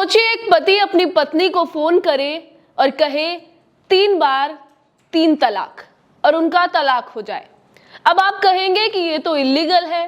सोचिए एक पति अपनी पत्नी को फोन करे और कहे 3 बार 3 तलाक और उनका तलाक हो जाए। अब आप कहेंगे कि ये तो इल्लीगल है,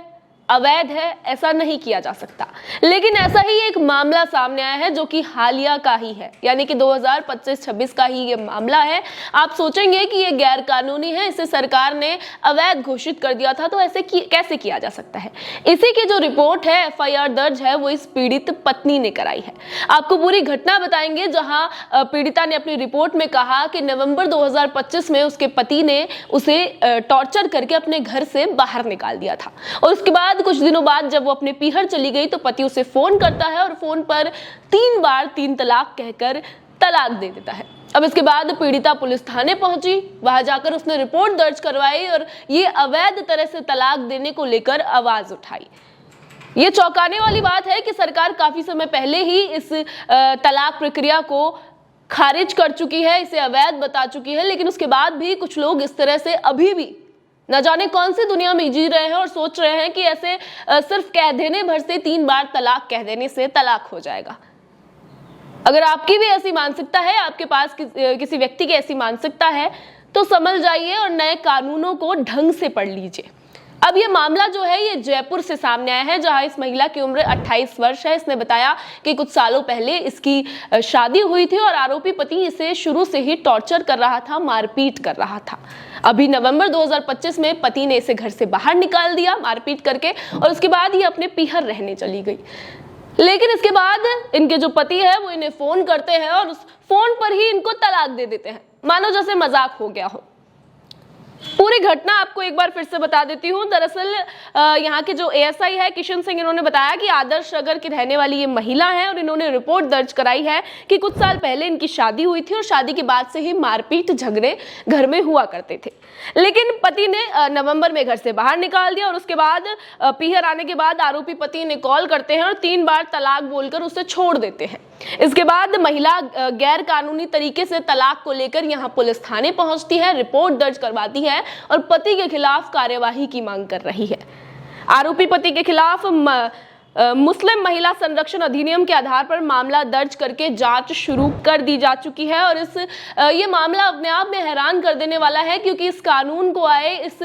अवैध है, ऐसा नहीं किया जा सकता। लेकिन ऐसा ही एक मामला सामने आया है जो कि हालिया का ही है, यानी कि 2025-26 का ही ये मामला है। आप सोचेंगे कि ये गैर कानूनी है, इसे सरकार ने अवैध घोषित कर दिया था, तो ऐसे कैसे किया जा सकता है। इसी की जो रिपोर्ट है, FIR दर्ज है, वो इस पीड़ित पत्नी ने कराई है। आपको पूरी घटना बताएंगे, जहां पीड़िता ने अपनी रिपोर्ट में कहा कि नवंबर 2025 में उसके पति ने उसे टॉर्चर करके अपने घर से बाहर निकाल दिया था और उसके बाद कुछ दिनों बाद जब वो अपने पीहर चली गई तो पति उसे फोन करता है और फोन पर 3 बार 3 तलाक कहकर तलाक दे देता है। अब इसके बाद पीड़िता पुलिस थाने पहुंची, वहां जाकर उसने रिपोर्ट दर्ज करवाई और ये अवैध तरह से तलाक देने को लेकर आवाज उठाई। ये चौंकाने वाली बात है कि सरकार काफी समय पहले ही इस तलाक प्रक्रिया को खारिज कर चुकी है, इसे अवैध बता चुकी है, लेकिन उसके बाद भी कुछ लोग इस तरह से अभी भी न जाने कौन सी दुनिया में जी रहे हैं और सोच रहे हैं कि ऐसे सिर्फ कह देने भर से 3 बार तलाक कह देने से तलाक हो जाएगा। अगर आपकी भी ऐसी मानसिकता है, आपके पास किसी व्यक्ति की ऐसी मानसिकता है, तो समझ जाइए और नए कानूनों को ढंग से पढ़ लीजिए। अब ये मामला जो है ये जयपुर से सामने आया है, जहां इस महिला की उम्र 28 वर्ष है। इसने बताया कि कुछ सालों पहले इसकी शादी हुई थी और आरोपी पति इसे शुरू से ही टॉर्चर कर रहा था, मारपीट कर रहा था। अभी नवंबर 2025 में पति ने इसे घर से बाहर निकाल दिया मारपीट करके और उसके बाद ये अपने पीहर रहने चली गई। लेकिन इसके बाद इनके जो पति है वो इन्हें फोन करते हैं और उस फोन पर ही इनको तलाक दे देते हैं, मानो जैसे मजाक हो गया हो। पूरी घटना आपको एक बार फिर से बता देती हूँ। दरअसल यहाँ के जो ASI है किशन सिंह, इन्होंने बताया कि आदर्श नगर की रहने वाली ये महिला है और इन्होंने रिपोर्ट दर्ज कराई है कि कुछ साल पहले इनकी शादी हुई थी और शादी के बाद से ही मारपीट झगड़े घर में हुआ करते थे। लेकिन पति ने नवंबर में घर से बाहर निकाल दिया और उसके बाद पीहर आने के बाद आरोपी पति ने कॉल करते हैं और 3 बार तलाक बोलकर उसे छोड़ देते हैं। इसके बाद महिला गैर कानूनी तरीके से तलाक को लेकर यहाँ पुलिस थाने पहुंचती है, रिपोर्ट दर्ज करवाती है और पति के खिलाफ कार्यवाही की मांग कर रही है। आरोपी पति के खिलाफ मुस्लिम महिला संरक्षण अधिनियम के आधार पर मामला दर्ज करके जांच शुरू कर दी जा चुकी है और ये मामला अपने आप में हैरान कर देने वाला है, क्योंकि इस कानून को आए इस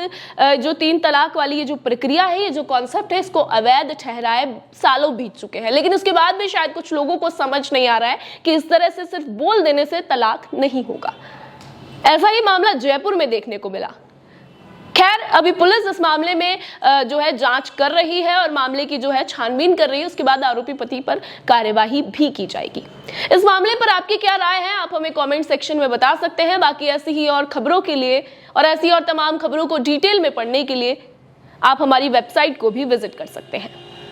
जो 3 तलाक वाली ये जो प्रक्रिया है, ये जो कॉन्सेप्ट है, इसको अवैध ठहराए सालों बीत चुके हैं। लेकिन उसके बाद भी शायद कुछ लोगों को समझ नहीं आ रहा है कि इस तरह से सिर्फ बोल देने से तलाक नहीं होगा। ऐसा ही मामला जयपुर में देखने को मिला। खैर, अभी पुलिस इस मामले में जो है जांच कर रही है और मामले की जो है छानबीन कर रही है। उसके बाद आरोपी पति पर कार्यवाही भी की जाएगी। इस मामले पर आपकी क्या राय है, आप हमें कमेंट सेक्शन में बता सकते हैं। बाकी ऐसी ही और खबरों के लिए और ऐसी और तमाम खबरों को डिटेल में पढ़ने के लिए आप हमारी वेबसाइट को भी विजिट कर सकते हैं।